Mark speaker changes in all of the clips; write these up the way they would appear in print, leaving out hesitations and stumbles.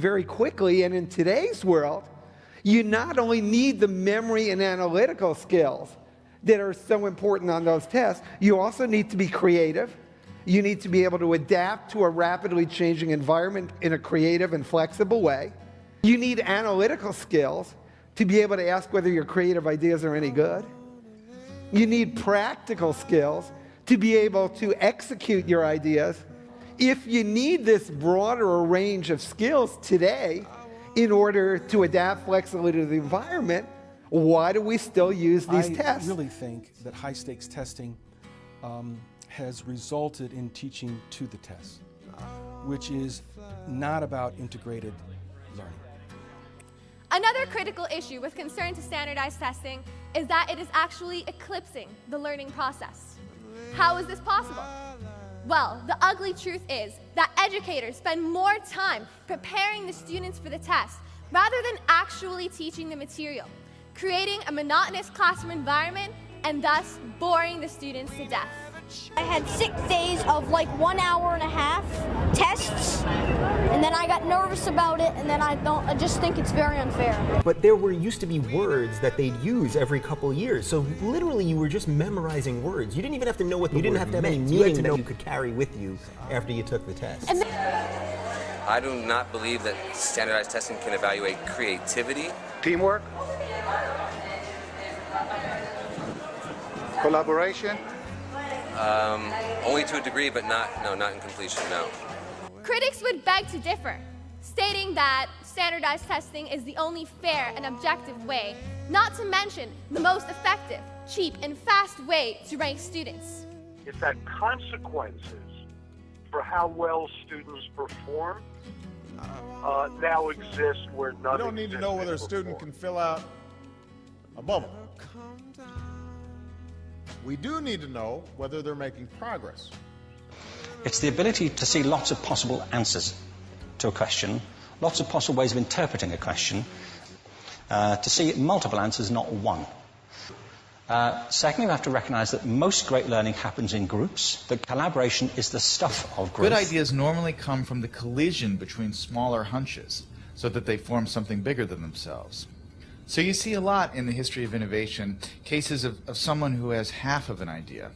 Speaker 1: very quickly, and in today's world, you not only need the memory and analytical skills that are so important on those tests, you also need to be creative. You need to be able to adapt to a rapidly changing environment in a creative and flexible way. You need analytical skills to be able to ask whether your creative ideas are any good. You need practical skills to be able to execute your ideas. If you need this broader range of skills today in order to adapt flexibly to the environment, why do we still use these tests?
Speaker 2: I really think that high-stakes testing has resulted in teaching to the test, which is not about integrated learning.
Speaker 3: Another critical issue with concern to standardized testing is that it is actually eclipsing the learning process. How is this possible? Well, the ugly truth is that educators spend more time preparing the students for the test rather than actually teaching the material, creating a monotonous classroom environment and thus boring the students to death.
Speaker 4: I had 6 days of like 1 hour and a half tests, and then I got nervous about it, and then I just think it's very unfair.
Speaker 5: But there used to be words that they'd use every couple years, so literally you were just memorizing words. You didn't even have to know what the word meant. You didn't have to have any meaning that you could carry with you after you took the test.
Speaker 6: I do not believe that standardized testing can evaluate creativity.
Speaker 7: Teamwork, collaboration.
Speaker 6: Only to a degree, but not in completion, no.
Speaker 3: Critics would beg to differ, stating that standardized testing is the only fair and objective way, not to mention the most effective, cheap, and fast way to rank students.
Speaker 8: It's that consequences for how well students perform now exist where none.
Speaker 9: You don't need to know whether a student can fill out a bubble. We do need to know whether they're making progress.
Speaker 10: It's the ability to see lots of possible answers to a question, lots of possible ways of interpreting a question, to see multiple answers, not one. Secondly, we have to recognize that most great learning happens in groups, that collaboration is the stuff of growth.
Speaker 11: Good ideas normally come from the collision between smaller hunches, so that they form something bigger than themselves. So you see a lot in the history of innovation, cases of someone who has half of an idea.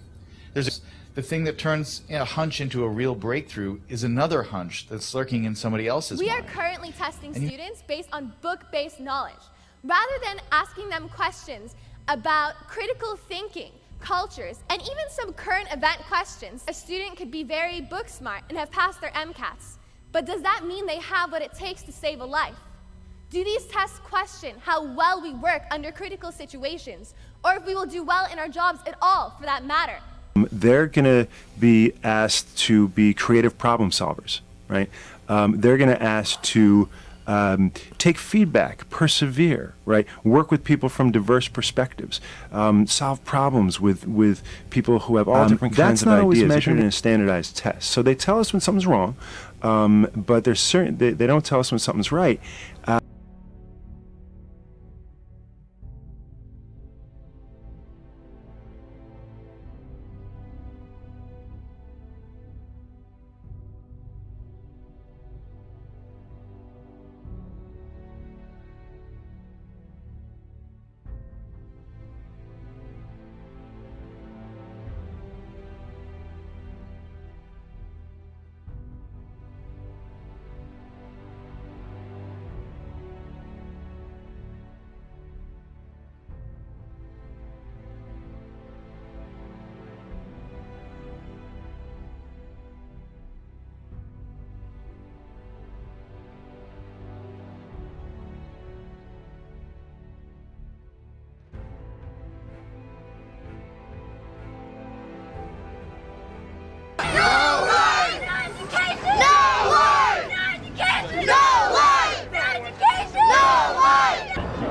Speaker 11: There's the thing that turns a hunch into a real breakthrough is another hunch that's lurking in somebody else's mind.
Speaker 3: We are currently testing students based on book-based knowledge, rather than asking them questions about critical thinking, cultures, and even some current event questions. A student could be very book smart and have passed their MCATs, but does that mean they have what it takes to save a life? Do these tests question how well we work under critical situations, or if we will do well in our jobs at all, for that matter?
Speaker 12: They're going to be asked to be creative problem solvers, right? They're going to ask to take feedback, persevere, right? Work with people from diverse perspectives, solve problems with people who have all different kinds of ideas. That's not always measured in a standardized test. So they tell us when something's wrong, but there's certain they don't tell us when something's right.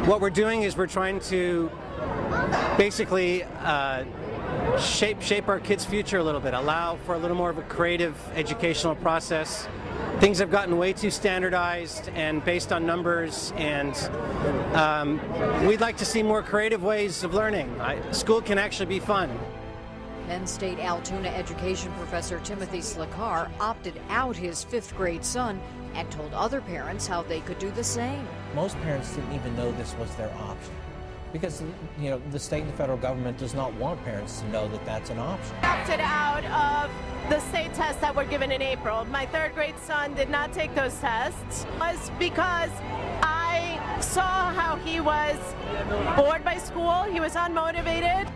Speaker 13: What we're doing is we're trying to basically shape our kids' future a little bit, allow for a little more of a creative educational process. Things have gotten way too standardized and based on numbers, and we'd like to see more creative ways of learning. School can actually be fun.
Speaker 14: Penn State Altoona education professor Timothy Slakar opted out his 5th grade son and told other parents how they could do the same.
Speaker 7: Most parents didn't even know this was their option, because the state and the federal government does not want parents to know that that's an option.
Speaker 15: Opted out of the state tests that were given in April. My third grade son did not take those tests. It was because I saw how he was bored by school, he was unmotivated.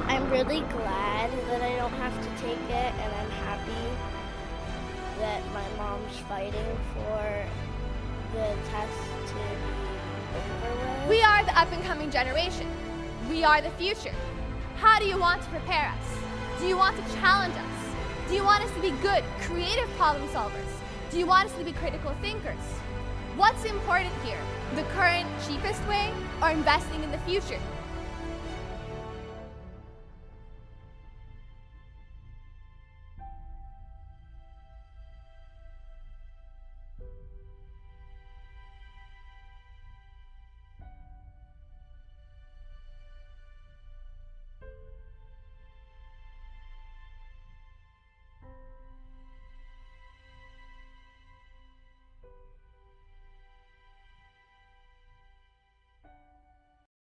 Speaker 16: I'm really glad that I don't have to take it, and I'm happy that my mom's fighting for the test to be over with.
Speaker 3: We are the up-and-coming generation. We are the future. How do you want to prepare us? Do you want to challenge us? Do you want us to be good, creative problem solvers? Do you want us to be critical thinkers? What's important here? The current, cheapest way, or investing in the future?